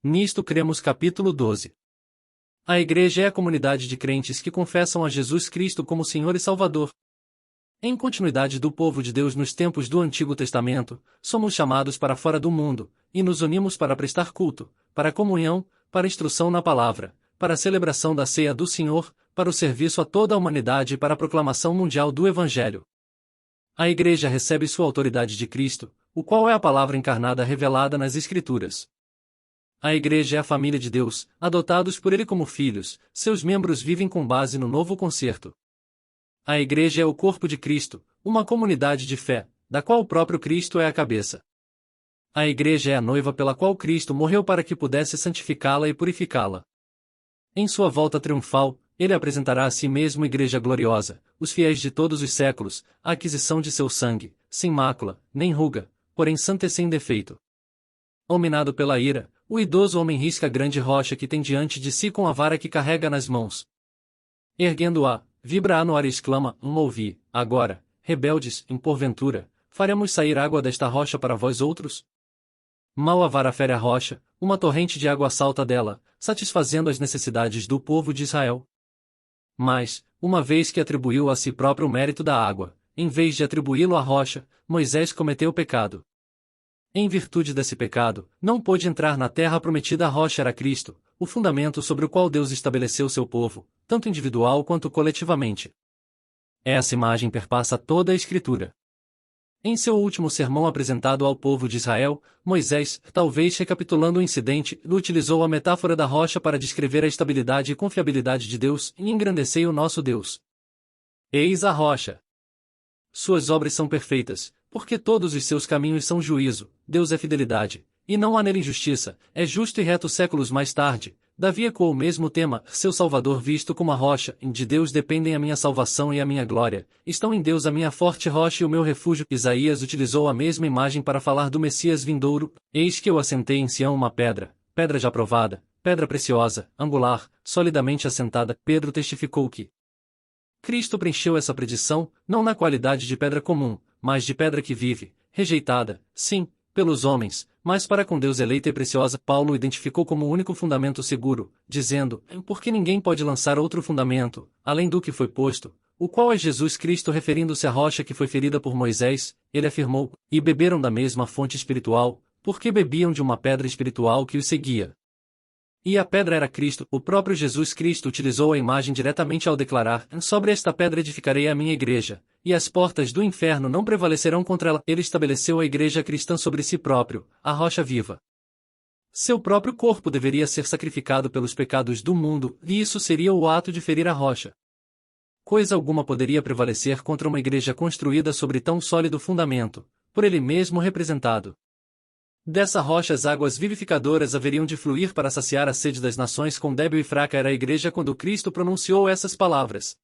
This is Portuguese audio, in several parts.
Nisto cremos. Capítulo 12. A Igreja é a comunidade de crentes que confessam a Jesus Cristo como Senhor e Salvador. Em continuidade do povo de Deus nos tempos do Antigo Testamento, somos chamados para fora do mundo, e nos unimos para prestar culto, para comunhão, para instrução na palavra, para a celebração da ceia do Senhor, para o serviço a toda a humanidade e para a proclamação mundial do Evangelho. A Igreja recebe sua autoridade de Cristo, o qual é a palavra encarnada revelada nas Escrituras. A Igreja é a família de Deus, adotados por Ele como filhos, seus membros vivem com base no novo concerto. A Igreja é o corpo de Cristo, uma comunidade de fé, da qual o próprio Cristo é a cabeça. A Igreja é a noiva pela qual Cristo morreu para que pudesse santificá-la e purificá-la. Em sua volta triunfal, Ele apresentará a si mesmo Igreja gloriosa, os fiéis de todos os séculos, a aquisição de seu sangue, sem mácula, nem ruga, porém santa e sem defeito. Dominado pela ira, o idoso homem risca a grande rocha que tem diante de si com a vara que carrega nas mãos. Erguendo-a, vibra-a no ar e exclama: ouvi, agora, rebeldes, porventura, faremos sair água desta rocha para vós outros? Mal a vara fere a rocha, uma torrente de água salta dela, satisfazendo as necessidades do povo de Israel. Mas, uma vez que atribuiu a si próprio o mérito da água, em vez de atribuí-lo à rocha, Moisés cometeu pecado. Em virtude desse pecado, não pôde entrar na terra prometida. A rocha era Cristo, o fundamento sobre o qual Deus estabeleceu seu povo, tanto individual quanto coletivamente. Essa imagem perpassa toda a Escritura. Em seu último sermão apresentado ao povo de Israel, Moisés, talvez recapitulando o incidente, utilizou a metáfora da rocha para descrever a estabilidade e confiabilidade de Deus, e engrandecei o nosso Deus. Eis a rocha. Suas obras são perfeitas, porque todos os seus caminhos são juízo. Deus é fidelidade, e não há nele injustiça, é justo e reto. Séculos mais tarde, Davi ecoou o mesmo tema: seu Salvador visto como a rocha, de Deus dependem a minha salvação e a minha glória, estão em Deus a minha forte rocha e o meu refúgio. Isaías utilizou a mesma imagem para falar do Messias vindouro: eis que eu assentei em Sião uma pedra, pedra já provada, pedra preciosa, angular, solidamente assentada. Pedro testificou que Cristo preencheu essa predição, não na qualidade de pedra comum, mas de pedra que vive, rejeitada, sim, pelos homens, mas para com Deus eleita e preciosa. Paulo identificou como o único fundamento seguro, dizendo: porque ninguém pode lançar outro fundamento, além do que foi posto, o qual é Jesus Cristo. Referindo-se à rocha que foi ferida por Moisés, ele afirmou: e beberam da mesma fonte espiritual, porque bebiam de uma pedra espiritual que os seguia. E a pedra era Cristo. O próprio Jesus Cristo utilizou a imagem diretamente ao declarar: sobre esta pedra edificarei a minha igreja, e as portas do inferno não prevalecerão contra ela. Ele estabeleceu a igreja cristã sobre si próprio, a rocha viva. Seu próprio corpo deveria ser sacrificado pelos pecados do mundo, e isso seria o ato de ferir a rocha. Coisa alguma poderia prevalecer contra uma igreja construída sobre tão sólido fundamento, por ele mesmo representado. Dessa rocha as águas vivificadoras haveriam de fluir para saciar a sede das nações. Quão débil e fraca era a igreja quando Cristo pronunciou essas palavras.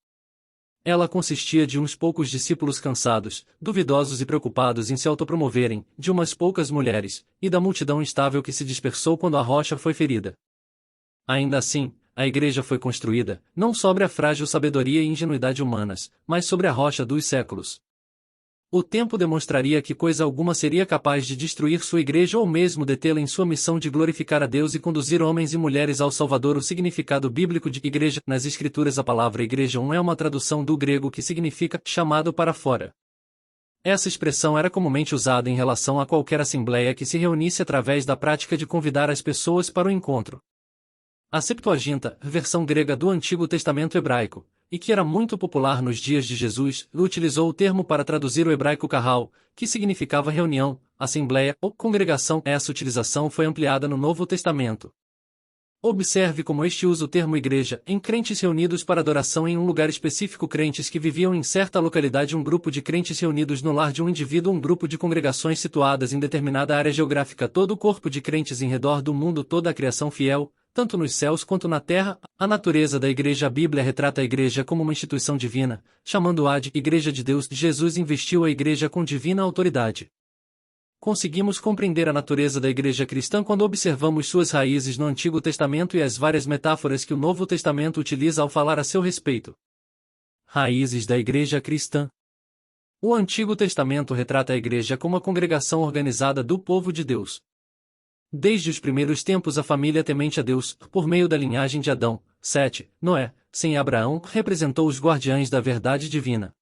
Ela consistia de uns poucos discípulos cansados, duvidosos e preocupados em se autopromoverem, de umas poucas mulheres, e da multidão instável que se dispersou quando a rocha foi ferida. Ainda assim, a igreja foi construída, não sobre a frágil sabedoria e ingenuidade humanas, mas sobre a rocha dos séculos. O tempo demonstraria que coisa alguma seria capaz de destruir sua igreja ou mesmo detê-la em sua missão de glorificar a Deus e conduzir homens e mulheres ao Salvador. O significado bíblico de igreja. Nas Escrituras a palavra igreja é uma tradução do grego que significa chamado para fora. Essa expressão era comumente usada em relação a qualquer assembleia que se reunisse através da prática de convidar as pessoas para o encontro. A Septuaginta, versão grega do Antigo Testamento hebraico, e que era muito popular nos dias de Jesus, utilizou o termo para traduzir o hebraico kahal, que significava reunião, assembleia ou congregação. Essa utilização foi ampliada no Novo Testamento. Observe como este usa o termo igreja, em crentes reunidos para adoração em um lugar específico. Crentes que viviam em certa localidade. Um grupo de crentes reunidos no lar de um indivíduo. Um grupo de congregações situadas em determinada área geográfica. Todo o corpo de crentes em redor do mundo. Toda a criação fiel, tanto nos céus quanto na terra. A natureza da igreja. A Bíblia retrata a igreja como uma instituição divina, chamando-a de Igreja de Deus. Jesus investiu a igreja com divina autoridade. Conseguimos compreender a natureza da igreja cristã quando observamos suas raízes no Antigo Testamento e as várias metáforas que o Novo Testamento utiliza ao falar a seu respeito. Raízes da igreja cristã. O Antigo Testamento retrata a igreja como a congregação organizada do povo de Deus. Desde os primeiros tempos a família temente a Deus, por meio da linhagem de Adão, 7, Noé, sem Abraão, representou os guardiães da verdade divina.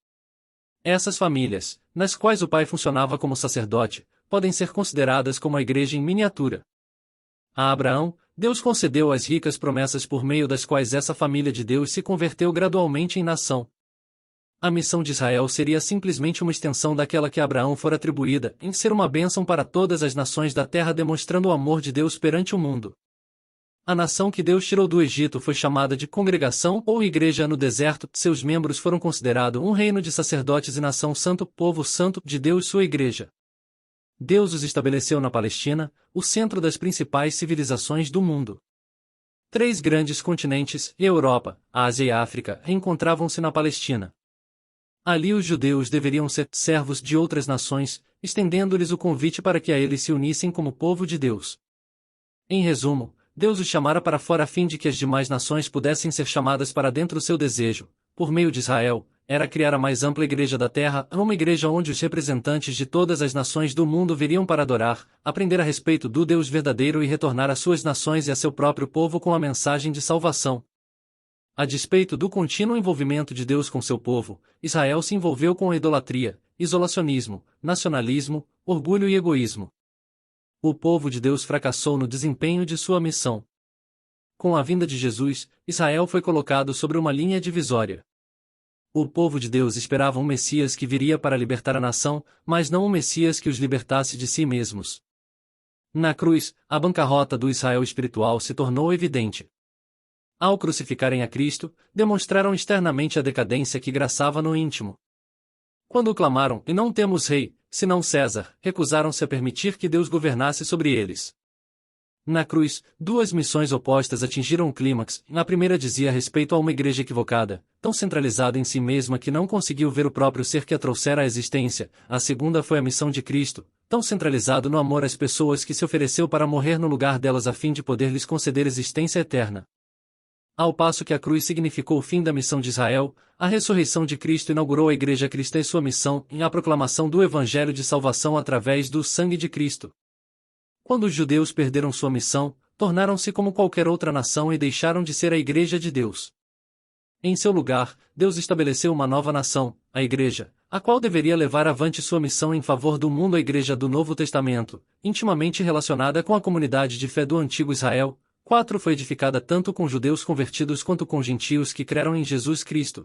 Essas famílias, nas quais o pai funcionava como sacerdote, podem ser consideradas como a igreja em miniatura. A Abraão, Deus concedeu as ricas promessas por meio das quais essa família de Deus se converteu gradualmente em nação. A missão de Israel seria simplesmente uma extensão daquela que a Abraão fora atribuída, em ser uma bênção para todas as nações da terra, demonstrando o amor de Deus perante o mundo. A nação que Deus tirou do Egito foi chamada de congregação ou igreja no deserto. Seus membros foram considerados um reino de sacerdotes e nação santo, povo santo de Deus, sua igreja. Deus os estabeleceu na Palestina, o centro das principais civilizações do mundo. 3 grandes continentes, Europa, Ásia e África, encontravam-se na Palestina. Ali os judeus deveriam ser servos de outras nações, estendendo-lhes o convite para que a eles se unissem como povo de Deus. Em resumo, Deus os chamara para fora a fim de que as demais nações pudessem ser chamadas para dentro. Seu desejo, por meio de Israel, era criar a mais ampla igreja da terra, uma igreja onde os representantes de todas as nações do mundo viriam para adorar, aprender a respeito do Deus verdadeiro e retornar às suas nações e a seu próprio povo com a mensagem de salvação. A despeito do contínuo envolvimento de Deus com seu povo, Israel se envolveu com a idolatria, isolacionismo, nacionalismo, orgulho e egoísmo. O povo de Deus fracassou no desempenho de sua missão. Com a vinda de Jesus, Israel foi colocado sobre uma linha divisória. O povo de Deus esperava um Messias que viria para libertar a nação, mas não um Messias que os libertasse de si mesmos. Na cruz, a bancarrota do Israel espiritual se tornou evidente. Ao crucificarem a Cristo, demonstraram externamente a decadência que graçava no íntimo. Quando clamaram, e não temos rei, senão César, recusaram-se a permitir que Deus governasse sobre eles. Na cruz, 2 missões opostas atingiram o clímax. A primeira dizia respeito a uma igreja equivocada, tão centralizada em si mesma que não conseguiu ver o próprio ser que a trouxera à existência. A segunda foi a missão de Cristo, tão centralizado no amor às pessoas que se ofereceu para morrer no lugar delas a fim de poder lhes conceder existência eterna. Ao passo que a cruz significou o fim da missão de Israel, a ressurreição de Cristo inaugurou a igreja cristã e sua missão em a proclamação do evangelho de salvação através do sangue de Cristo. Quando os judeus perderam sua missão, tornaram-se como qualquer outra nação e deixaram de ser a igreja de Deus. Em seu lugar, Deus estabeleceu uma nova nação, a igreja, a qual deveria levar avante sua missão em favor do mundo. A igreja do Novo Testamento, intimamente relacionada com a comunidade de fé do antigo Israel, 4 foi edificada tanto com judeus convertidos quanto com gentios que creram em Jesus Cristo.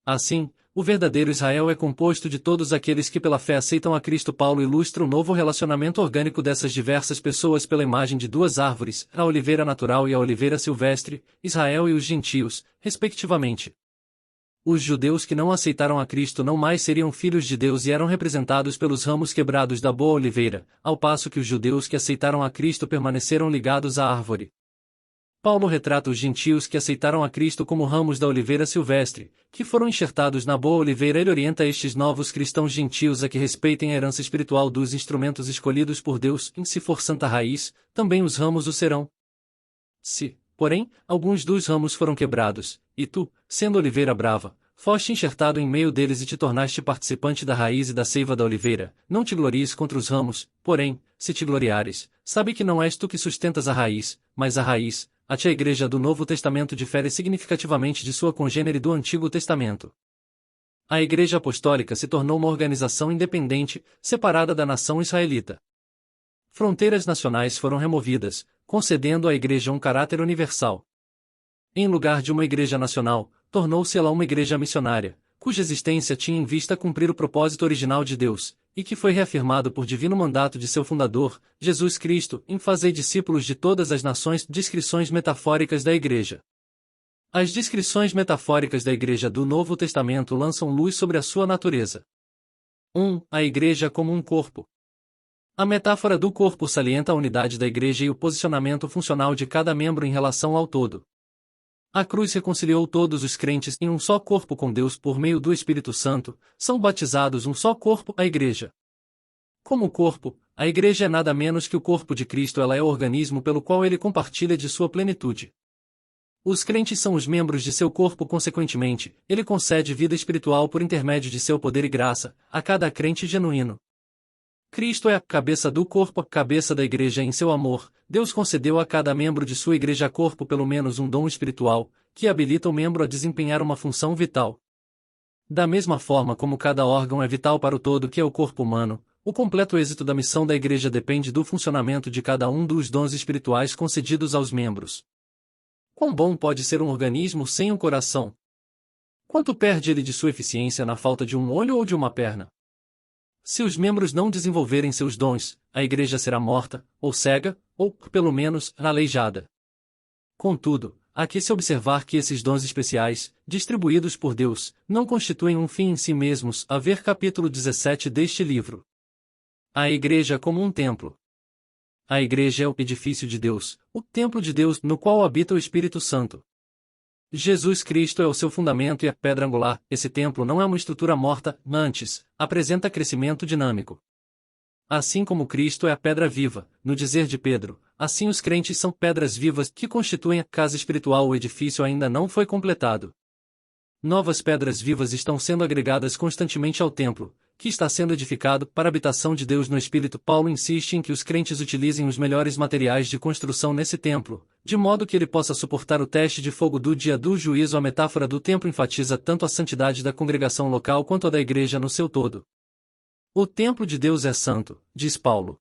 Assim, o verdadeiro Israel é composto de todos aqueles que pela fé aceitam a Cristo. Paulo ilustra o novo relacionamento orgânico dessas diversas pessoas pela imagem de 2 árvores, a oliveira natural e a oliveira silvestre, Israel e os gentios, respectivamente. Os judeus que não aceitaram a Cristo não mais seriam filhos de Deus e eram representados pelos ramos quebrados da boa oliveira, ao passo que os judeus que aceitaram a Cristo permaneceram ligados à árvore. Paulo retrata os gentios que aceitaram a Cristo como ramos da oliveira silvestre, que foram enxertados na boa oliveira. Ele orienta estes novos cristãos gentios a que respeitem a herança espiritual dos instrumentos escolhidos por Deus, e se for santa raiz, também os ramos o serão. Se, porém, alguns dos ramos foram quebrados, e tu, sendo oliveira brava, foste enxertado em meio deles e te tornaste participante da raiz e da seiva da oliveira, não te glories contra os ramos, porém, se te gloriares, sabe que não és tu que sustentas a raiz, mas a raiz, a ti a igreja do Novo Testamento difere significativamente de sua congênere do Antigo Testamento. A Igreja Apostólica se tornou uma organização independente, separada da nação israelita. Fronteiras nacionais foram removidas, concedendo à Igreja um caráter universal. Em lugar de uma igreja nacional, tornou-se ela uma igreja missionária, cuja existência tinha em vista cumprir o propósito original de Deus, e que foi reafirmado por divino mandato de seu fundador, Jesus Cristo, em fazer discípulos de todas as nações. Descrições metafóricas da Igreja. As descrições metafóricas da Igreja do Novo Testamento lançam luz sobre a sua natureza. 1. A Igreja como um corpo. A metáfora do corpo salienta a unidade da Igreja e o posicionamento funcional de cada membro em relação ao todo. A cruz reconciliou todos os crentes em um só corpo com Deus por meio do Espírito Santo, são batizados um só corpo, a Igreja. Como corpo, a Igreja é nada menos que o corpo de Cristo. Ela é o organismo pelo qual ele compartilha de sua plenitude. Os crentes são os membros de seu corpo. Consequentemente, ele concede vida espiritual por intermédio de seu poder e graça, a cada crente genuíno. Cristo é a cabeça do corpo, a cabeça da igreja em seu amor. Deus concedeu a cada membro de sua igreja corpo pelo menos um dom espiritual, que habilita o membro a desempenhar uma função vital. Da mesma forma como cada órgão é vital para o todo que é o corpo humano, o completo êxito da missão da igreja depende do funcionamento de cada um dos dons espirituais concedidos aos membros. Quão bom pode ser um organismo sem um coração? Quanto perde ele de sua eficiência na falta de um olho ou de uma perna? Se os membros não desenvolverem seus dons, a igreja será morta, ou cega, ou, pelo menos, aleijada. Contudo, há que se observar que esses dons especiais, distribuídos por Deus, não constituem um fim em si mesmos, a ver capítulo 17 deste livro. A igreja como um templo. A igreja é o edifício de Deus, o templo de Deus no qual habita o Espírito Santo. Jesus Cristo é o seu fundamento e a pedra angular. Esse templo não é uma estrutura morta, antes, apresenta crescimento dinâmico. Assim como Cristo é a pedra viva, no dizer de Pedro, assim os crentes são pedras vivas que constituem a casa espiritual. O edifício ainda não foi completado. Novas pedras vivas estão sendo agregadas constantemente ao templo, que está sendo edificado para a habitação de Deus no Espírito. Paulo insiste em que os crentes utilizem os melhores materiais de construção nesse templo, de modo que ele possa suportar o teste de fogo do dia do juízo. A metáfora do templo enfatiza tanto a santidade da congregação local quanto a da igreja no seu todo. O templo de Deus é santo, diz Paulo.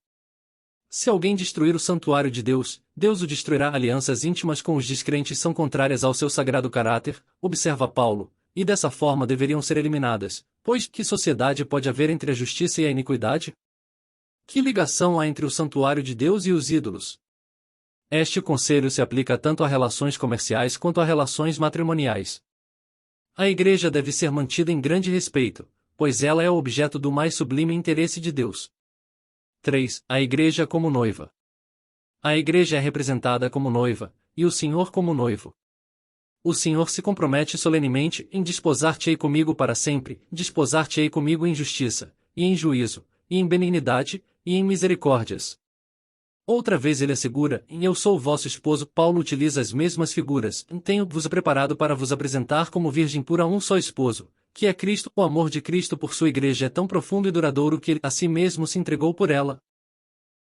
Se alguém destruir o santuário de Deus, Deus o destruirá. Alianças íntimas com os descrentes são contrárias ao seu sagrado caráter, observa Paulo, e dessa forma deveriam ser eliminadas, pois que sociedade pode haver entre a justiça e a iniquidade? Que ligação há entre o santuário de Deus e os ídolos? Este conselho se aplica tanto a relações comerciais quanto a relações matrimoniais. A igreja deve ser mantida em grande respeito, pois ela é o objeto do mais sublime interesse de Deus. 3. A igreja como noiva. A igreja é representada como noiva, e o Senhor como noivo. O Senhor se compromete solenemente em desposar-te-ei comigo para sempre, desposar-te-ei comigo em justiça, e em juízo, e em benignidade, e em misericórdias. Outra vez ele assegura, em eu sou o vosso esposo. Paulo utiliza as mesmas figuras, tenho-vos preparado para vos apresentar como virgem pura a um só esposo, que é Cristo. O amor de Cristo por sua igreja é tão profundo e duradouro que ele a si mesmo se entregou por ela.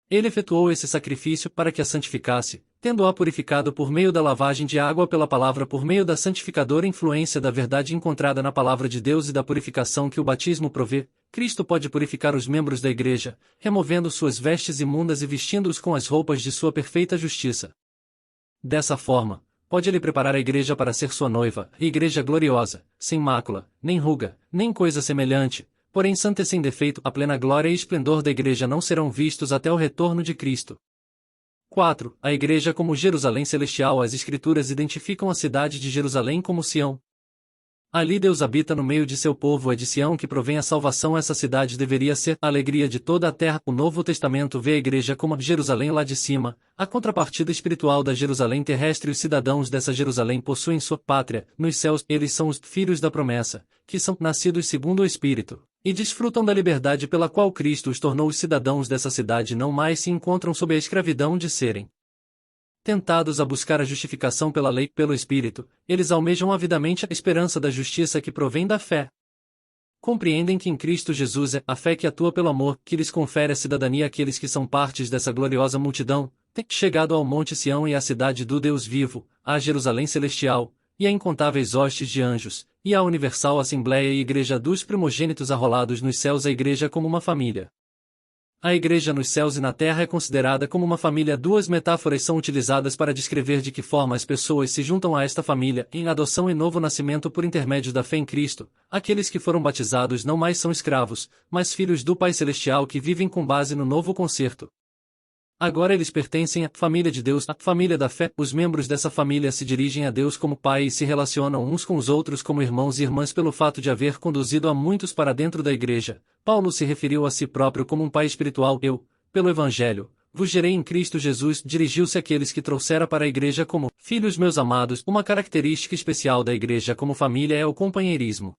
Ele efetuou esse sacrifício para que a santificasse, tendo-a purificado por meio da lavagem de água pela palavra, por meio da santificadora influência da verdade encontrada na palavra de Deus e da purificação que o batismo provê. Cristo pode purificar os membros da igreja, removendo suas vestes imundas e vestindo-os com as roupas de sua perfeita justiça. Dessa forma, pode ele preparar a igreja para ser sua noiva, a igreja gloriosa, sem mácula, nem ruga, nem coisa semelhante, porém santa e sem defeito. A plena glória e esplendor da igreja não serão vistos até o retorno de Cristo. 4. A igreja como Jerusalém celestial. As Escrituras identificam a cidade de Jerusalém como Sião. Ali Deus habita no meio de seu povo. É de Sião que provém a salvação. Essa cidade deveria ser a alegria de toda a terra. O Novo Testamento vê a igreja como a Jerusalém lá de cima, a contrapartida espiritual da Jerusalém terrestre. Os cidadãos dessa Jerusalém possuem sua pátria nos céus. Eles são os filhos da promessa, que são nascidos segundo o Espírito, e desfrutam da liberdade pela qual Cristo os tornou. Os cidadãos dessa cidade não mais se encontram sob a escravidão de serem tentados a buscar a justificação pela lei, pelo Espírito. Eles almejam avidamente a esperança da justiça que provém da fé. Compreendem que em Cristo Jesus é a fé que atua pelo amor, que lhes confere a cidadania. Aqueles que são partes dessa gloriosa multidão têm chegado ao Monte Sião e à cidade do Deus vivo, à Jerusalém celestial, e a incontáveis hostes de anjos, e à universal assembleia e igreja dos primogênitos arrolados nos céus. A igreja como uma família. A igreja nos céus e na terra é considerada como uma família. Duas metáforas são utilizadas para descrever de que forma as pessoas se juntam a esta família, em adoção e novo nascimento por intermédio da fé em Cristo. Aqueles que foram batizados não mais são escravos, mas filhos do Pai Celestial que vivem com base no novo concerto. Agora eles pertencem à família de Deus, à família da fé. Os membros dessa família se dirigem a Deus como Pai e se relacionam uns com os outros como irmãos e irmãs. Pelo fato de haver conduzido a muitos para dentro da igreja, Paulo se referiu a si próprio como um pai espiritual. Eu, pelo Evangelho, vos gerei em Cristo Jesus. Dirigiu-se àqueles que trouxera para a igreja como filhos. Meus amados, uma característica especial da igreja como família é o companheirismo.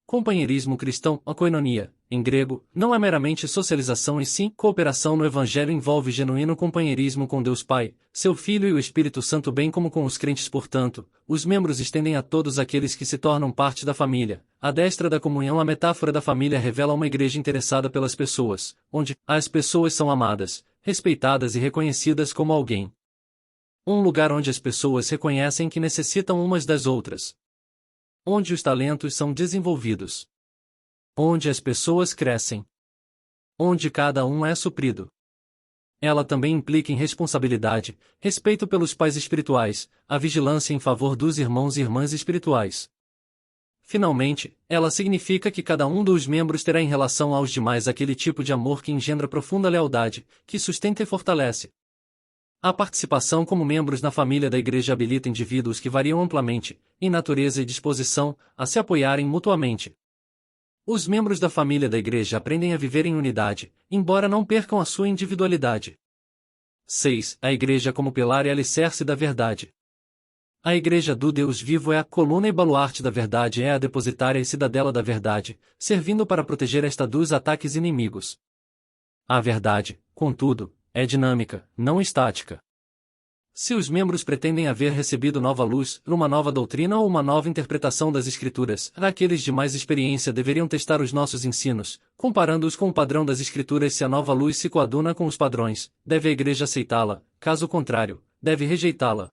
Companheirismo cristão, a koinonia, em grego, não é meramente socialização e sim cooperação no Evangelho, envolve genuíno companheirismo com Deus Pai, seu Filho e o Espírito Santo, bem como com os crentes. Portanto, os membros estendem a todos aqueles que se tornam parte da família. A destra da comunhão, a metáfora da família revela uma igreja interessada pelas pessoas, onde as pessoas são amadas, respeitadas e reconhecidas como alguém. Um lugar onde as pessoas reconhecem que necessitam umas das outras. Onde os talentos são desenvolvidos. Onde as pessoas crescem. Onde cada um é suprido. Ela também implica em responsabilidade, respeito pelos pais espirituais, a vigilância em favor dos irmãos e irmãs espirituais. Finalmente, ela significa que cada um dos membros terá em relação aos demais aquele tipo de amor que engendra profunda lealdade, que sustenta e fortalece. A participação como membros na família da Igreja habilita indivíduos que variam amplamente, em natureza e disposição, a se apoiarem mutuamente. Os membros da família da Igreja aprendem a viver em unidade, embora não percam a sua individualidade. 6. A Igreja como pilar e alicerce da verdade. A Igreja do Deus vivo é a coluna e baluarte da verdade, é a depositária e cidadela da verdade, servindo para proteger esta dos ataques inimigos. A verdade, contudo, é dinâmica, não estática. Se os membros pretendem haver recebido nova luz, uma nova doutrina ou uma nova interpretação das Escrituras, aqueles de mais experiência deveriam testar os nossos ensinos, comparando-os com o padrão das Escrituras. Se a nova luz se coaduna com os padrões, deve a Igreja aceitá-la, caso contrário, deve rejeitá-la.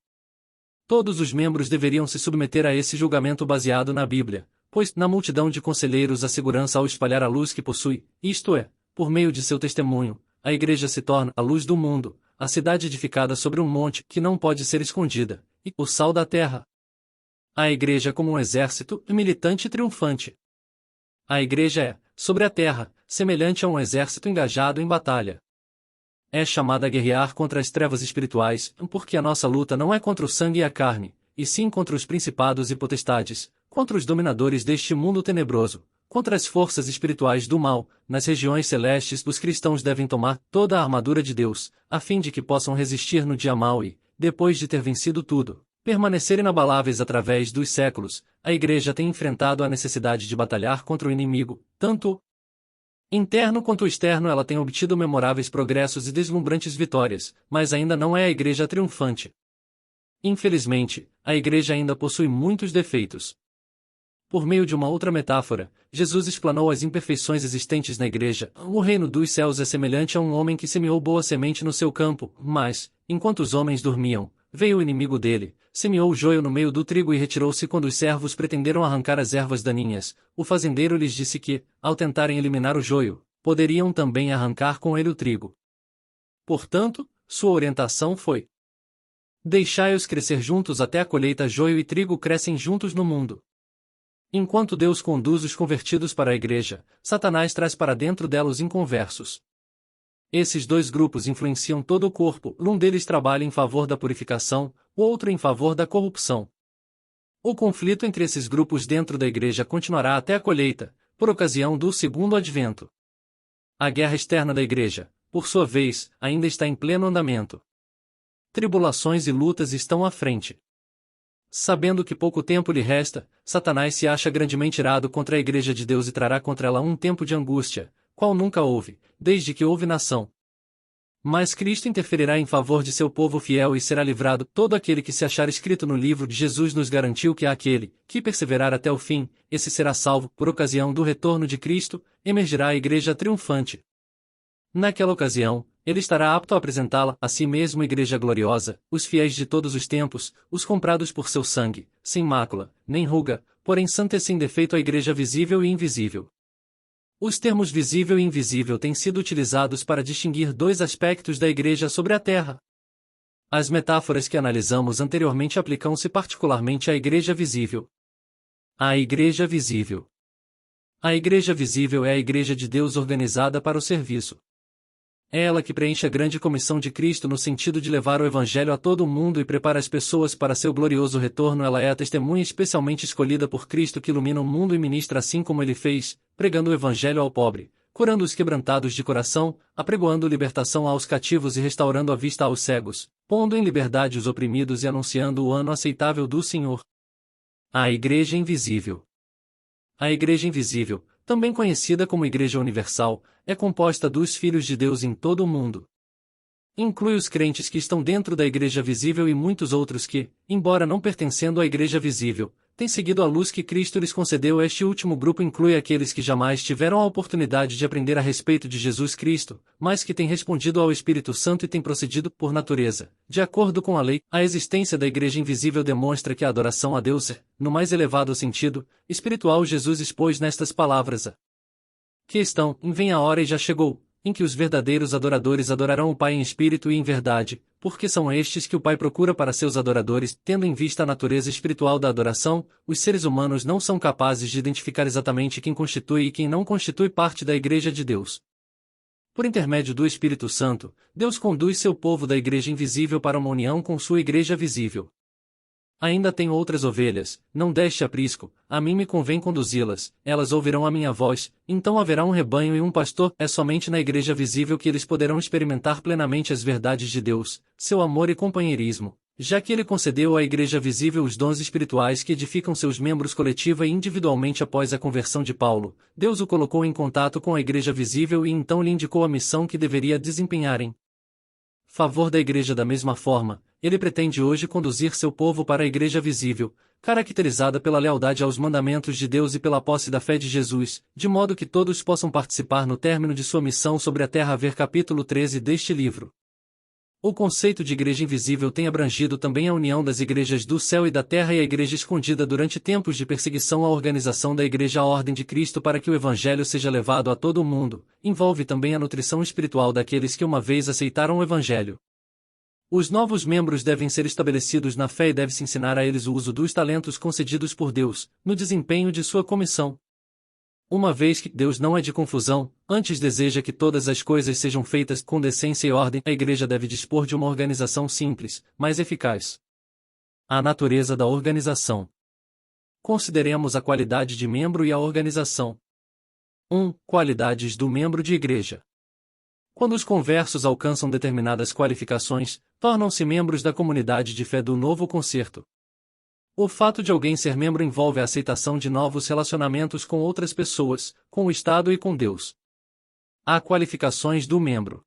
Todos os membros deveriam se submeter a esse julgamento baseado na Bíblia, pois, na multidão de conselheiros, a segurança ao espalhar a luz que possui, isto é, por meio de seu testemunho, a Igreja se torna a luz do mundo, a cidade edificada sobre um monte que não pode ser escondida, e o sal da terra. A Igreja como um exército militante e triunfante. A Igreja é, sobre a terra, semelhante a um exército engajado em batalha. É chamada a guerrear contra as trevas espirituais, porque a nossa luta não é contra o sangue e a carne, e sim contra os principados e potestades, contra os dominadores deste mundo tenebroso, contra as forças espirituais do mal. Nas regiões celestes, os cristãos devem tomar toda a armadura de Deus, a fim de que possam resistir no dia mau e, depois de ter vencido tudo, permanecer inabaláveis através dos séculos. A Igreja tem enfrentado a necessidade de batalhar contra o inimigo, tanto interno quanto externo. Ela tem obtido memoráveis progressos e deslumbrantes vitórias, mas ainda não é a Igreja triunfante. Infelizmente, a Igreja ainda possui muitos defeitos. Por meio de uma outra metáfora, Jesus explanou as imperfeições existentes na Igreja. O reino dos céus é semelhante a um homem que semeou boa semente no seu campo, mas, enquanto os homens dormiam, veio o inimigo dele, semeou o joio no meio do trigo e retirou-se. Quando os servos pretenderam arrancar as ervas daninhas, o fazendeiro lhes disse que, ao tentarem eliminar o joio, poderiam também arrancar com ele o trigo. Portanto, sua orientação foi: deixai-os crescer juntos até a colheita. Joio e trigo crescem juntos no mundo. Enquanto Deus conduz os convertidos para a Igreja, Satanás traz para dentro dela os inconversos. Esses dois grupos influenciam todo o corpo, um deles trabalha em favor da purificação, o outro em favor da corrupção. O conflito entre esses grupos dentro da Igreja continuará até a colheita, por ocasião do segundo advento. A guerra externa da Igreja, por sua vez, ainda está em pleno andamento. Tribulações e lutas estão à frente. Sabendo que pouco tempo lhe resta, Satanás se acha grandemente irado contra a Igreja de Deus e trará contra ela um tempo de angústia, qual nunca houve, desde que houve nação. Mas Cristo interferirá em favor de seu povo fiel e será livrado. Todo aquele que se achar escrito no livro de Jesus nos garantiu que aquele que perseverar até o fim, esse será salvo. Por ocasião do retorno de Cristo, emergirá a Igreja triunfante. Naquela ocasião, ele estará apto a apresentá-la a si mesmo, Igreja gloriosa, os fiéis de todos os tempos, os comprados por seu sangue, sem mácula, nem ruga, porém santa e sem defeito, a Igreja visível e invisível. Os termos visível e invisível têm sido utilizados para distinguir dois aspectos da Igreja sobre a terra. As metáforas que analisamos anteriormente aplicam-se particularmente à Igreja visível. A Igreja visível. A Igreja visível é a Igreja de Deus organizada para o serviço. É ela que preenche a grande comissão de Cristo no sentido de levar o Evangelho a todo o mundo e prepara as pessoas para seu glorioso retorno. Ela é a testemunha especialmente escolhida por Cristo que ilumina o mundo e ministra assim como ele fez, pregando o Evangelho ao pobre, curando os quebrantados de coração, apregoando libertação aos cativos e restaurando a vista aos cegos, pondo em liberdade os oprimidos e anunciando o ano aceitável do Senhor. A Igreja invisível. A Igreja Invisível, também conhecida como Igreja Universal, é composta dos filhos de Deus em todo o mundo. Inclui os crentes que estão dentro da Igreja Visível e muitos outros que, embora não pertencendo à Igreja Visível, têm seguido a luz que Cristo lhes concedeu. Este último grupo inclui aqueles que jamais tiveram a oportunidade de aprender a respeito de Jesus Cristo, mas que têm respondido ao Espírito Santo e têm procedido, por natureza, de acordo com a lei. A existência da Igreja Invisível demonstra que a adoração a Deus é, no mais elevado sentido, espiritual. Jesus expôs nestas palavras a questão: vem a hora e já chegou, em que os verdadeiros adoradores adorarão o Pai em espírito e em verdade, porque são estes que o Pai procura para seus adoradores. Tendo em vista a natureza espiritual da adoração, os seres humanos não são capazes de identificar exatamente quem constitui e quem não constitui parte da Igreja de Deus. Por intermédio do Espírito Santo, Deus conduz seu povo da Igreja Invisível para uma união com sua Igreja Visível. Ainda tenho outras ovelhas, não deste aprisco, a mim me convém conduzi-las, elas ouvirão a minha voz, então haverá um rebanho e um pastor. É somente na Igreja Visível que eles poderão experimentar plenamente as verdades de Deus, seu amor e companheirismo, já que ele concedeu à Igreja Visível os dons espirituais que edificam seus membros coletiva e individualmente. Após a conversão de Paulo, Deus o colocou em contato com a Igreja Visível e então lhe indicou a missão que deveria desempenhar em favor da Igreja. Da mesma forma, ele pretende hoje conduzir seu povo para a Igreja Visível, caracterizada pela lealdade aos mandamentos de Deus e pela posse da fé de Jesus, de modo que todos possam participar no término de sua missão sobre a terra. Ver capítulo 13 deste livro. O conceito de Igreja Invisível tem abrangido também a união das igrejas do céu e da terra e a Igreja Escondida. Durante tempos de perseguição, a organização da Igreja à Ordem de Cristo para que o Evangelho seja levado a todo o mundo, envolve também a nutrição espiritual daqueles que uma vez aceitaram o Evangelho. Os novos membros devem ser estabelecidos na fé e deve-se ensinar a eles o uso dos talentos concedidos por Deus, no desempenho de sua comissão. Uma vez que Deus não é de confusão, antes deseja que todas as coisas sejam feitas com decência e ordem, a Igreja deve dispor de uma organização simples, mas eficaz. A natureza da organização. Consideremos a qualidade de membro e a organização. 1. Qualidades do membro de igreja. Quando os conversos alcançam determinadas qualificações, tornam-se membros da comunidade de fé do novo concerto. O fato de alguém ser membro envolve a aceitação de novos relacionamentos com outras pessoas, com o Estado e com Deus. Há qualificações do membro.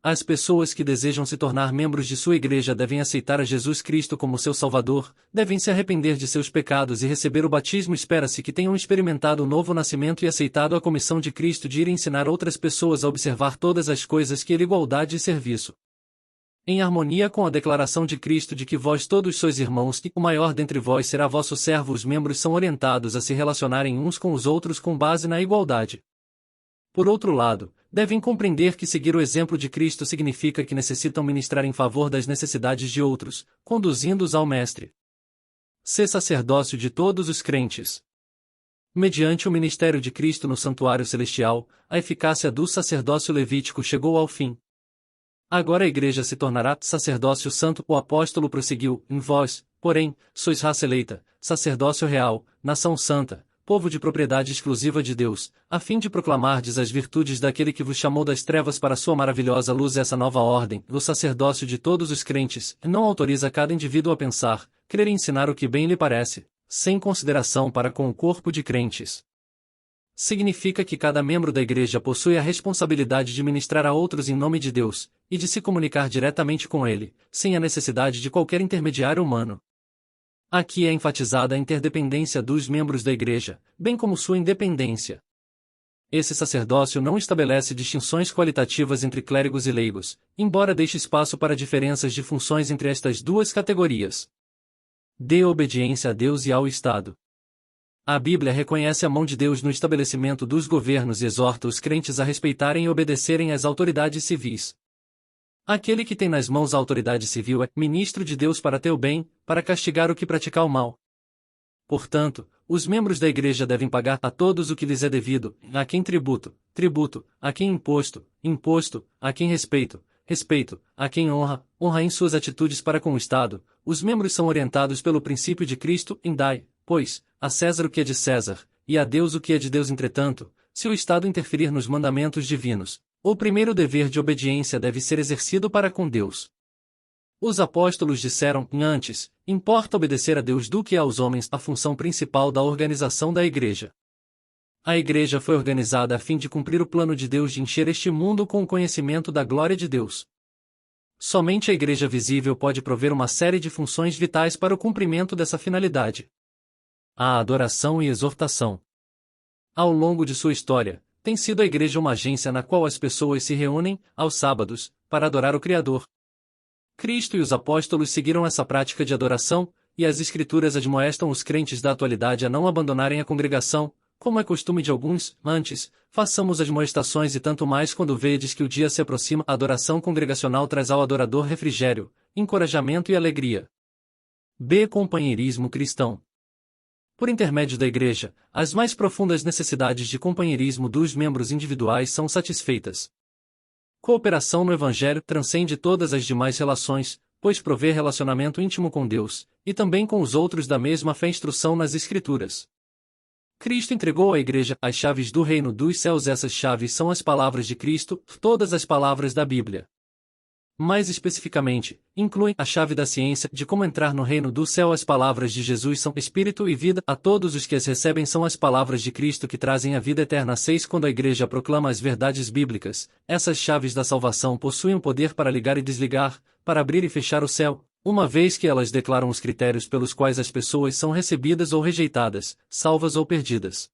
As pessoas que desejam se tornar membros de sua igreja devem aceitar a Jesus Cristo como seu Salvador, devem se arrepender de seus pecados e receber o batismo. Espera-se que tenham experimentado o novo nascimento e aceitado a comissão de Cristo de ir ensinar outras pessoas a observar todas as coisas que ele igualdade e serviço. Em harmonia com a declaração de Cristo de que vós todos sois irmãos e o maior dentre vós será vosso servo, os membros são orientados a se relacionarem uns com os outros com base na igualdade. Por outro lado, devem compreender que seguir o exemplo de Cristo significa que necessitam ministrar em favor das necessidades de outros, conduzindo-os ao Mestre. Ser sacerdócio de todos os crentes. Mediante o ministério de Cristo no santuário celestial, a eficácia do sacerdócio levítico chegou ao fim. Agora a igreja se tornará sacerdócio santo. O apóstolo prosseguiu: em vós, porém, sois raça eleita, sacerdócio real, nação santa, povo de propriedade exclusiva de Deus, a fim de proclamardes as virtudes daquele que vos chamou das trevas para sua maravilhosa luz. Essa nova ordem, o sacerdócio de todos os crentes, não autoriza cada indivíduo a pensar, crer e ensinar o que bem lhe parece, sem consideração para com o corpo de crentes. Significa que cada membro da igreja possui a responsabilidade de ministrar a outros em nome de Deus, e de se comunicar diretamente com ele, sem a necessidade de qualquer intermediário humano. Aqui é enfatizada a interdependência dos membros da igreja, bem como sua independência. Esse sacerdócio não estabelece distinções qualitativas entre clérigos e leigos, embora deixe espaço para diferenças de funções entre estas duas categorias. Dê obediência a Deus e ao Estado. A Bíblia reconhece a mão de Deus no estabelecimento dos governos e exorta os crentes a respeitarem e obedecerem às autoridades civis. Aquele que tem nas mãos a autoridade civil é ministro de Deus para teu bem, para castigar o que praticar o mal. Portanto, os membros da igreja devem pagar a todos o que lhes é devido, a quem tributo, tributo, a quem imposto, imposto, a quem respeito, respeito, a quem honra, honra em suas atitudes para com o Estado. Os membros são orientados pelo princípio de Cristo em dai, pois, a César o que é de César, e a Deus o que é de Deus. Entretanto, se o Estado interferir nos mandamentos divinos, o primeiro dever de obediência deve ser exercido para com Deus. Os apóstolos disseram, antes, importa obedecer a Deus do que aos homens. A função principal da organização da igreja A Igreja foi organizada a fim de cumprir o plano de Deus de encher este mundo com o conhecimento da glória de Deus. Somente a Igreja visível pode prover uma série de funções vitais para o cumprimento dessa finalidade. A adoração e exortação. Ao longo de sua história, tem sido a Igreja uma agência na qual as pessoas se reúnem, aos sábados, para adorar o Criador. Cristo e os apóstolos seguiram essa prática de adoração, e as Escrituras admoestam os crentes da atualidade a não abandonarem a congregação, como é costume de alguns. Antes, façamos admoestações e tanto mais quando vedes que o dia se aproxima. A adoração congregacional traz ao adorador refrigério, encorajamento e alegria. B. Companheirismo cristão. Por intermédio da Igreja, as mais profundas necessidades de companheirismo dos membros individuais são satisfeitas. Cooperação no Evangelho transcende todas as demais relações, pois provê relacionamento íntimo com Deus, e também com os outros da mesma fé. Instrução nas Escrituras. Cristo entregou à Igreja as chaves do reino dos céus. Essas chaves são as palavras de Cristo, todas as palavras da Bíblia. Mais especificamente, incluem a chave da ciência de como entrar no reino do céu. As palavras de Jesus são espírito e vida. A todos os que as recebem são as palavras de Cristo que trazem a vida eterna. 6. Quando a Igreja proclama as verdades bíblicas, essas chaves da salvação possuem o poder para ligar e desligar, para abrir e fechar o céu, uma vez que elas declaram os critérios pelos quais as pessoas são recebidas ou rejeitadas, salvas ou perdidas.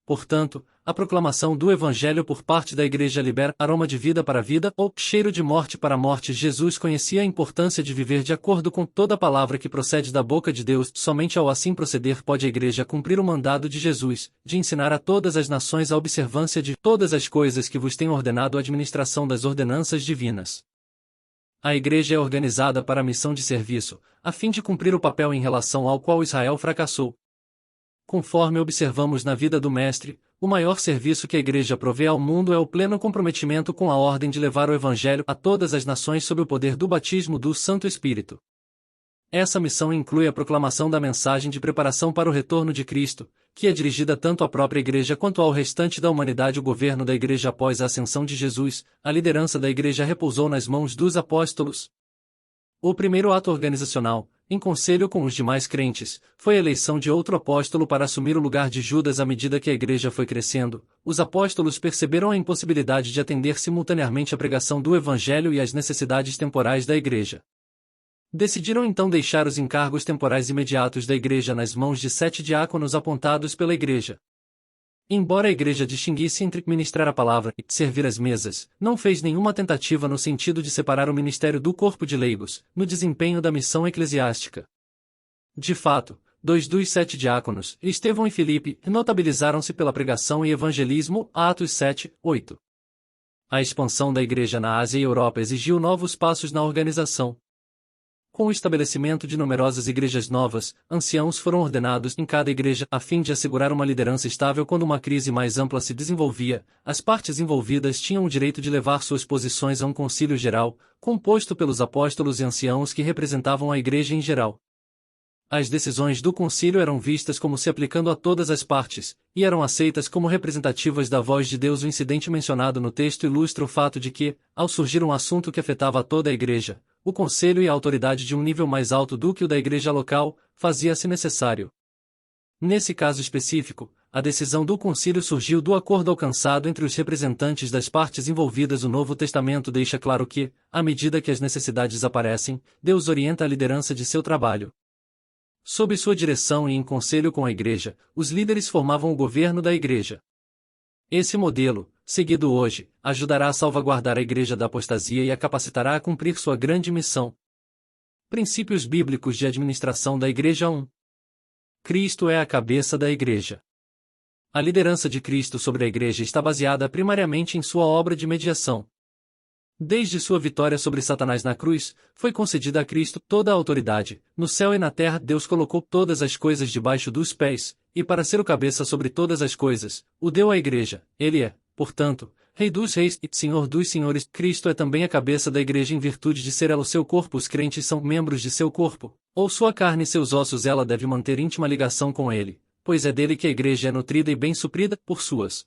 Portanto, a proclamação do Evangelho por parte da Igreja libera aroma de vida para a vida ou cheiro de morte para a morte. Jesus conhecia a importância de viver de acordo com toda palavra que procede da boca de Deus. Somente ao assim proceder pode a Igreja cumprir o mandado de Jesus, de ensinar a todas as nações a observância de todas as coisas que vos tenho ordenado, a administração das ordenanças divinas. A Igreja é organizada para a missão de serviço, a fim de cumprir o papel em relação ao qual Israel fracassou. Conforme observamos na vida do Mestre, o maior serviço que a Igreja provê ao mundo é o pleno comprometimento com a ordem de levar o Evangelho a todas as nações sob o poder do batismo do Santo Espírito. Essa missão inclui a proclamação da mensagem de preparação para o retorno de Cristo, que é dirigida tanto à própria Igreja quanto ao restante da humanidade. O governo da Igreja após a ascensão de Jesus, a liderança da Igreja repousou nas mãos dos apóstolos. O primeiro ato organizacional, em conselho com os demais crentes, foi a eleição de outro apóstolo para assumir o lugar de Judas. À medida que a Igreja foi crescendo, os apóstolos perceberam a impossibilidade de atender simultaneamente à pregação do Evangelho e às necessidades temporais da Igreja. Decidiram então deixar os encargos temporais imediatos da Igreja nas mãos de 7 diáconos apontados pela Igreja. Embora a Igreja distinguisse entre ministrar a palavra e servir as mesas, não fez nenhuma tentativa no sentido de separar o ministério do corpo de leigos, no desempenho da missão eclesiástica. De fato, 2 dos 7 diáconos, Estevão e Filipe, notabilizaram-se pela pregação e evangelismo. Atos 7, 8. A expansão da Igreja na Ásia e Europa exigiu novos passos na organização. Com o estabelecimento de numerosas igrejas novas, anciãos foram ordenados em cada igreja a fim de assegurar uma liderança estável. Quando uma crise mais ampla se desenvolvia, as partes envolvidas tinham o direito de levar suas posições a um concílio geral, composto pelos apóstolos e anciãos que representavam a igreja em geral. As decisões do concílio eram vistas como se aplicando a todas as partes, e eram aceitas como representativas da voz de Deus. O incidente mencionado no texto ilustra o fato de que, ao surgir um assunto que afetava a toda a igreja, o conselho e a autoridade de um nível mais alto do que o da igreja local, fazia-se necessário. Nesse caso específico, a decisão do concílio surgiu do acordo alcançado entre os representantes das partes envolvidas. O Novo Testamento deixa claro que, à medida que as necessidades aparecem, Deus orienta a liderança de seu trabalho. Sob sua direção e em conselho com a Igreja, os líderes formavam o governo da Igreja. Esse modelo, seguido hoje, ajudará a salvaguardar a Igreja da apostasia e a capacitará a cumprir sua grande missão. Princípios bíblicos de administração da Igreja. 1. Cristo é a cabeça da Igreja. A liderança de Cristo sobre a Igreja está baseada primariamente em sua obra de mediação. Desde sua vitória sobre Satanás na cruz, foi concedida a Cristo toda a autoridade. No céu e na terra Deus colocou todas as coisas debaixo dos pés, e para ser o cabeça sobre todas as coisas, o deu à Igreja. Ele é, portanto, Rei dos reis e Senhor dos senhores. Cristo é também a cabeça da Igreja em virtude de ser ela o seu corpo. Os crentes são membros de seu corpo, ou sua carne e seus ossos. Ela deve manter íntima ligação com ele, pois é dele que a Igreja é nutrida e bem suprida, por suas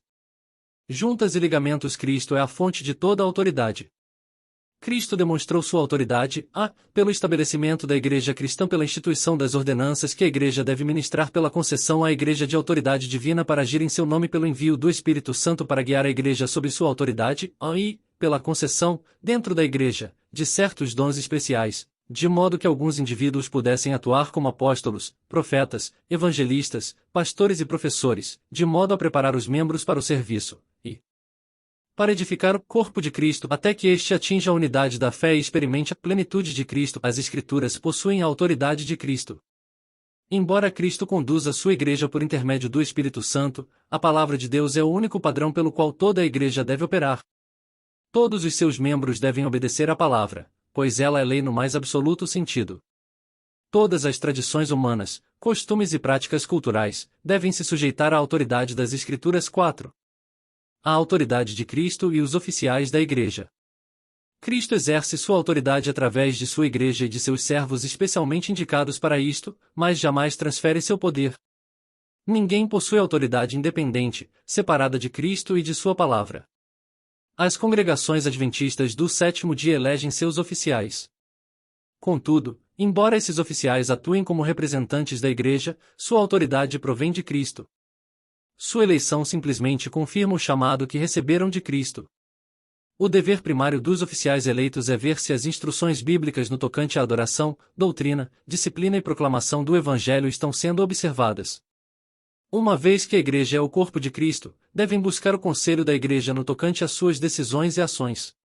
juntas e ligamentos. Cristo é a fonte de toda a autoridade. Cristo demonstrou sua autoridade, pelo estabelecimento da Igreja cristã pela instituição das ordenanças que a Igreja deve ministrar pela concessão à Igreja de autoridade divina para agir em seu nome pelo envio do Espírito Santo para guiar a Igreja sob sua autoridade, e, pela concessão, dentro da Igreja, de certos dons especiais, de modo que alguns indivíduos pudessem atuar como apóstolos, profetas, evangelistas, pastores e professores, de modo a preparar os membros para o serviço, e para edificar o corpo de Cristo até que este atinja a unidade da fé e experimente a plenitude de Cristo. As Escrituras possuem a autoridade de Cristo. Embora Cristo conduza sua Igreja por intermédio do Espírito Santo, a Palavra de Deus é o único padrão pelo qual toda a Igreja deve operar. Todos os seus membros devem obedecer à Palavra, pois ela é lei no mais absoluto sentido. Todas as tradições humanas, costumes e práticas culturais, devem se sujeitar à autoridade das Escrituras. 4. A autoridade de Cristo e os oficiais da Igreja. Cristo exerce sua autoridade através de sua Igreja e de seus servos especialmente indicados para isto, mas jamais transfere seu poder. Ninguém possui autoridade independente, separada de Cristo e de sua palavra. As congregações adventistas do sétimo dia elegem seus oficiais. Contudo, embora esses oficiais atuem como representantes da Igreja, sua autoridade provém de Cristo. Sua eleição simplesmente confirma o chamado que receberam de Cristo. O dever primário dos oficiais eleitos é ver se as instruções bíblicas no tocante à adoração, doutrina, disciplina e proclamação do Evangelho estão sendo observadas. Uma vez que a Igreja é o corpo de Cristo, devem buscar o conselho da Igreja no tocante às suas decisões e ações.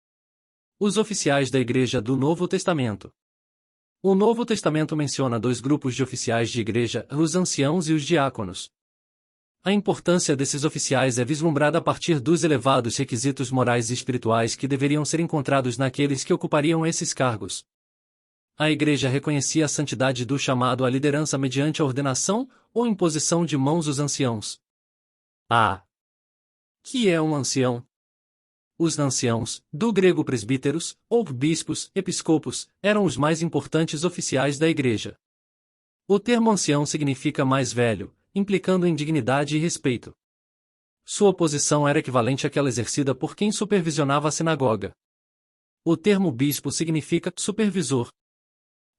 Os oficiais da Igreja do Novo Testamento. O Novo Testamento menciona dois grupos de oficiais de Igreja, os anciãos e os diáconos. A importância desses oficiais é vislumbrada a partir dos elevados requisitos morais e espirituais que deveriam ser encontrados naqueles que ocupariam esses cargos. A Igreja reconhecia a santidade do chamado à liderança mediante a ordenação ou imposição de mãos dos anciãos. Que é um ancião? Os anciãos, do grego presbíteros, ou bispos, episcopos, eram os mais importantes oficiais da Igreja. O termo ancião significa mais velho, implicando em dignidade e respeito. Sua posição era equivalente àquela exercida por quem supervisionava a sinagoga. O termo bispo significa supervisor.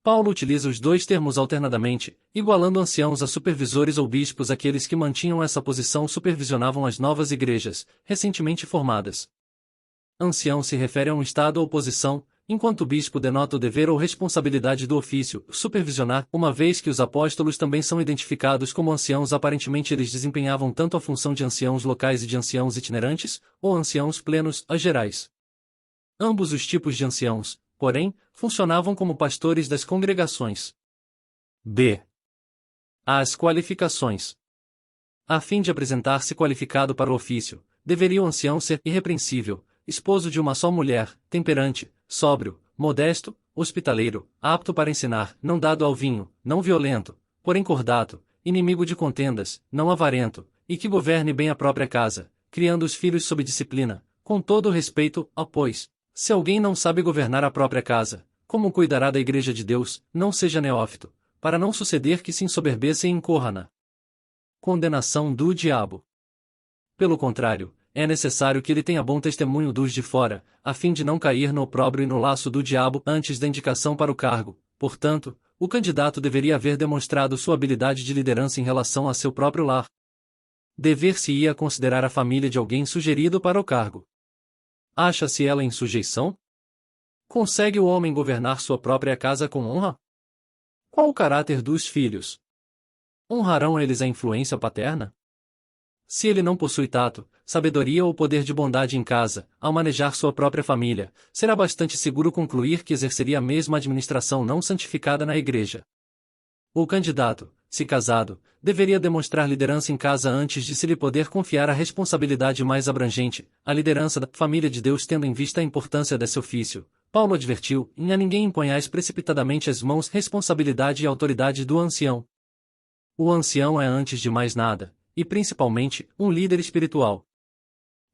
Paulo utiliza os dois termos alternadamente, igualando anciãos a supervisores ou bispos. Aqueles que mantinham essa posição supervisionavam as novas igrejas, recentemente formadas. Ancião se refere a um estado ou posição, enquanto bispo denota o dever ou responsabilidade do ofício, supervisionar, uma vez que os apóstolos também são identificados como anciãos. Aparentemente eles desempenhavam tanto a função de anciãos locais e de anciãos itinerantes, ou anciãos plenos, gerais. Ambos os tipos de anciãos, porém, funcionavam como pastores das congregações. As qualificações. A fim de apresentar-se qualificado para o ofício, deveria o ancião ser irrepreensível, esposo de uma só mulher, temperante, sóbrio, modesto, hospitaleiro, apto para ensinar, não dado ao vinho, não violento, porém cordato, inimigo de contendas, não avarento, e que governe bem a própria casa, criando os filhos sob disciplina, com todo o respeito, pois, se alguém não sabe governar a própria casa, como cuidará da Igreja de Deus, não seja neófito, para não suceder que se ensoberbeça e incorra na condenação do diabo. Pelo contrário, é necessário que ele tenha bom testemunho dos de fora, a fim de não cair no opróbrio e no laço do diabo antes da indicação para o cargo. Portanto, o candidato deveria haver demonstrado sua habilidade de liderança em relação a seu próprio lar. Dever-se-ia considerar a família de alguém sugerido para o cargo. Acha-se ela em sujeição? Consegue o homem governar sua própria casa com honra? Qual o caráter dos filhos? Honrarão eles a influência paterna? Se ele não possui tato, sabedoria ou poder de bondade em casa, ao manejar sua própria família, será bastante seguro concluir que exerceria a mesma administração não santificada na Igreja. O candidato, se casado, deveria demonstrar liderança em casa antes de se lhe poder confiar a responsabilidade mais abrangente, a liderança da família de Deus. Tendo em vista a importância desse ofício, Paulo advertiu: a ninguém imponhais precipitadamente as mãos. Responsabilidade e autoridade do ancião. O ancião é, antes de mais nada, e principalmente, um líder espiritual.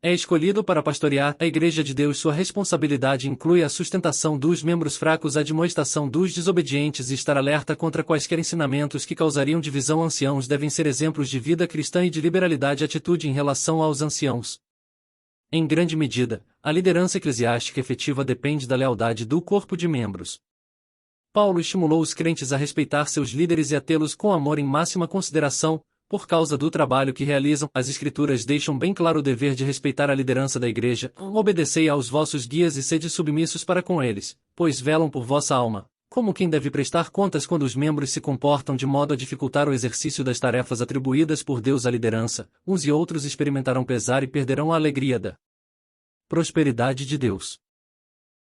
É escolhido para pastorear a Igreja de Deus. Sua responsabilidade inclui a sustentação dos membros fracos, a admoestação dos desobedientes e estar alerta contra quaisquer ensinamentos que causariam divisão. Anciãos devem ser exemplos de vida cristã e de liberalidade e atitude em relação aos anciãos. Em grande medida, a liderança eclesiástica efetiva depende da lealdade do corpo de membros. Paulo estimulou os crentes a respeitar seus líderes e a tê-los com amor em máxima consideração, por causa do trabalho que realizam. As Escrituras deixam bem claro o dever de respeitar a liderança da igreja. Obedecei aos vossos guias e sede submissos para com eles, pois velam por vossa alma, como quem deve prestar contas quando os membros se comportam de modo a dificultar o exercício das tarefas atribuídas por Deus à liderança. Uns e outros experimentarão pesar e perderão a alegria da prosperidade de Deus.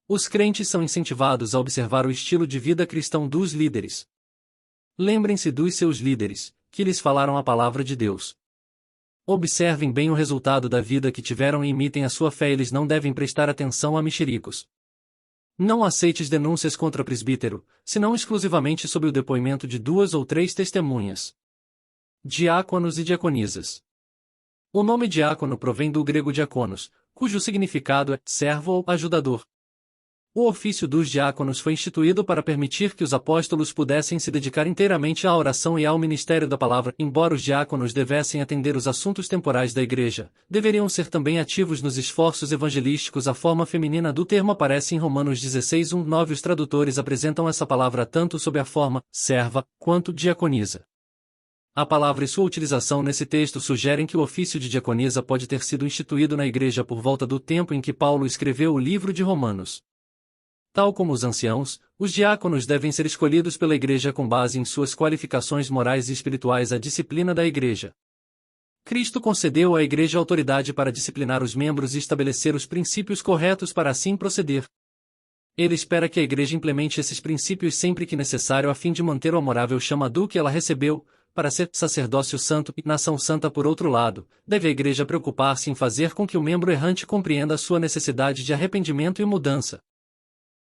Os crentes são incentivados a observar o estilo de vida cristão dos líderes. Lembrem-se dos seus líderes, que lhes falaram a palavra de Deus. Observem bem o resultado da vida que tiveram e imitem a sua fé. Eles não devem prestar atenção a mexericos. Não aceites denúncias contra presbítero, senão exclusivamente sob o depoimento de 2 ou 3 testemunhas. Diáconos e diaconisas. O nome diácono provém do grego diakonos, cujo significado é servo ou ajudador. O ofício dos diáconos foi instituído para permitir que os apóstolos pudessem se dedicar inteiramente à oração e ao ministério da palavra. Embora os diáconos devessem atender os assuntos temporais da igreja, deveriam ser também ativos nos esforços evangelísticos. A forma feminina do termo aparece em Romanos 16:1-9. Os tradutores apresentam essa palavra tanto sob a forma serva quanto diaconisa. A palavra e sua utilização nesse texto sugerem que o ofício de diaconisa pode ter sido instituído na igreja por volta do tempo em que Paulo escreveu o livro de Romanos. Tal como os anciãos, os diáconos devem ser escolhidos pela igreja com base em suas qualificações morais e espirituais. A disciplina da igreja. Cristo concedeu à igreja autoridade para disciplinar os membros e estabelecer os princípios corretos para assim proceder. Ele espera que a igreja implemente esses princípios sempre que necessário a fim de manter o amorável chamado que ela recebeu, para ser sacerdócio santo e nação santa. Por outro lado, deve a igreja preocupar-se em fazer com que o membro errante compreenda a sua necessidade de arrependimento e mudança.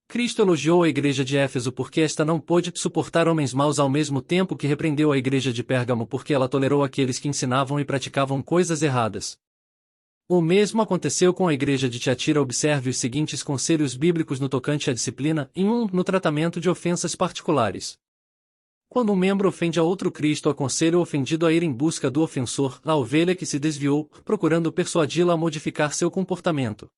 Cristo elogiou a igreja de Éfeso porque esta não pôde suportar homens maus, ao mesmo tempo que repreendeu a igreja de Pérgamo porque ela tolerou aqueles que ensinavam e praticavam coisas erradas. O mesmo aconteceu com a igreja de Tiatira. Observe os seguintes conselhos bíblicos no tocante à disciplina. No tratamento de ofensas particulares. Quando um membro ofende a outro, Cristo aconselha o ofendido a ir em busca do ofensor, a ovelha que se desviou, procurando persuadi-la a modificar seu comportamento.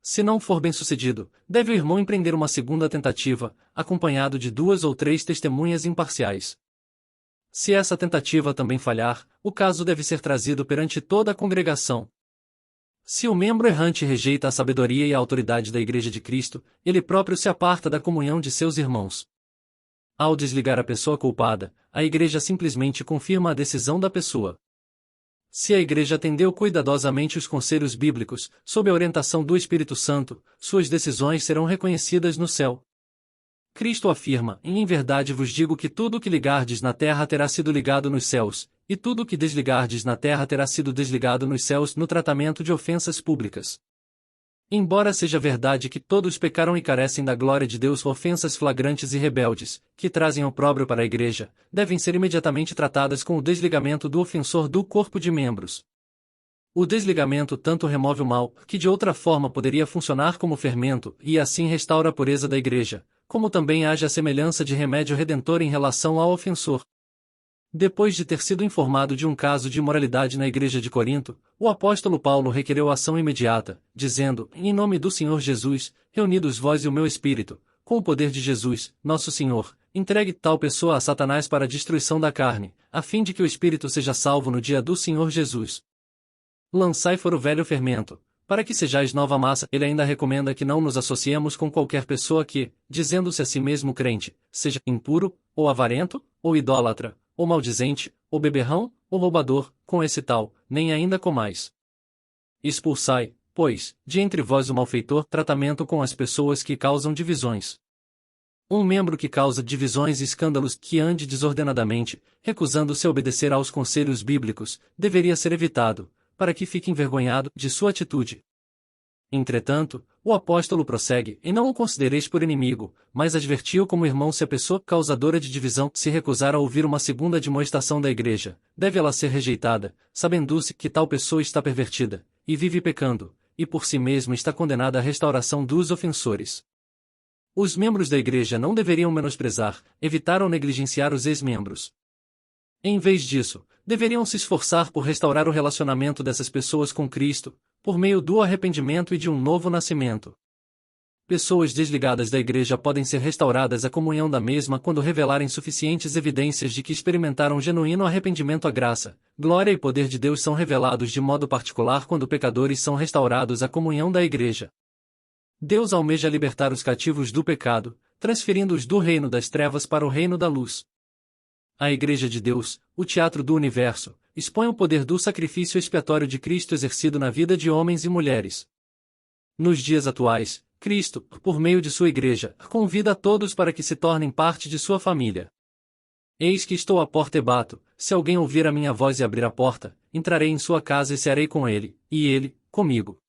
Se não for bem-sucedido, deve o irmão empreender uma segunda tentativa, acompanhado de 2 ou 3 testemunhas imparciais. Se essa tentativa também falhar, o caso deve ser trazido perante toda a congregação. Se o membro errante rejeita a sabedoria e a autoridade da Igreja de Cristo, ele próprio se aparta da comunhão de seus irmãos. Ao desligar a pessoa culpada, a Igreja simplesmente confirma a decisão da pessoa. Se a Igreja atendeu cuidadosamente os conselhos bíblicos, sob a orientação do Espírito Santo, suas decisões serão reconhecidas no céu. Cristo afirma: em verdade vos digo que tudo o que ligardes na terra terá sido ligado nos céus, e tudo o que desligardes na terra terá sido desligado nos céus. No tratamento de ofensas públicas. Embora seja verdade que todos pecaram e carecem da glória de Deus, ofensas flagrantes e rebeldes, que trazem opróbrio para a igreja, devem ser imediatamente tratadas com o desligamento do ofensor do corpo de membros. O desligamento tanto remove o mal, que de outra forma poderia funcionar como fermento, e assim restaura a pureza da igreja, como também age a semelhança de remédio redentor em relação ao ofensor. Depois de ter sido informado de um caso de imoralidade na igreja de Corinto, o apóstolo Paulo requereu ação imediata, dizendo: em nome do Senhor Jesus, reunidos vós e o meu espírito, com o poder de Jesus, nosso Senhor, entregue tal pessoa a Satanás para a destruição da carne, a fim de que o espírito seja salvo no dia do Senhor Jesus. Lançai fora o velho fermento, para que sejais nova massa. Ele ainda recomenda que não nos associemos com qualquer pessoa que, dizendo-se a si mesmo crente, seja impuro, ou avarento, ou idólatra, ou maldizente, ou beberrão, ou roubador. Com esse tal, nem ainda comais. Expulsai, pois, de entre vós o malfeitor. Tratamento com as pessoas que causam divisões. Um membro que causa divisões e escândalos, que ande desordenadamente, recusando-se a obedecer aos conselhos bíblicos, deveria ser evitado, para que fique envergonhado de sua atitude. Entretanto, o apóstolo prossegue: e não o considereis por inimigo, mas adverti-o como irmão. Se a pessoa causadora de divisão se recusar a ouvir uma segunda admoestação da igreja, deve ela ser rejeitada, sabendo-se que tal pessoa está pervertida, e vive pecando, e por si mesma está condenada à restauração dos ofensores. Os membros da igreja não deveriam menosprezar, evitar ou negligenciar os ex-membros. Em vez disso, deveriam se esforçar por restaurar o relacionamento dessas pessoas com Cristo, por meio do arrependimento e de um novo nascimento. Pessoas desligadas da igreja podem ser restauradas à comunhão da mesma quando revelarem suficientes evidências de que experimentaram genuíno arrependimento. A graça, glória e poder de Deus são revelados de modo particular quando pecadores são restaurados à comunhão da igreja. Deus almeja libertar os cativos do pecado, transferindo-os do reino das trevas para o reino da luz. A Igreja de Deus, o teatro do universo, expõe o poder do sacrifício expiatório de Cristo exercido na vida de homens e mulheres. Nos dias atuais, Cristo, por meio de sua Igreja, convida a todos para que se tornem parte de sua família. Eis que estou à porta e bato, se alguém ouvir a minha voz e abrir a porta, entrarei em sua casa e cearei com ele, e ele, comigo.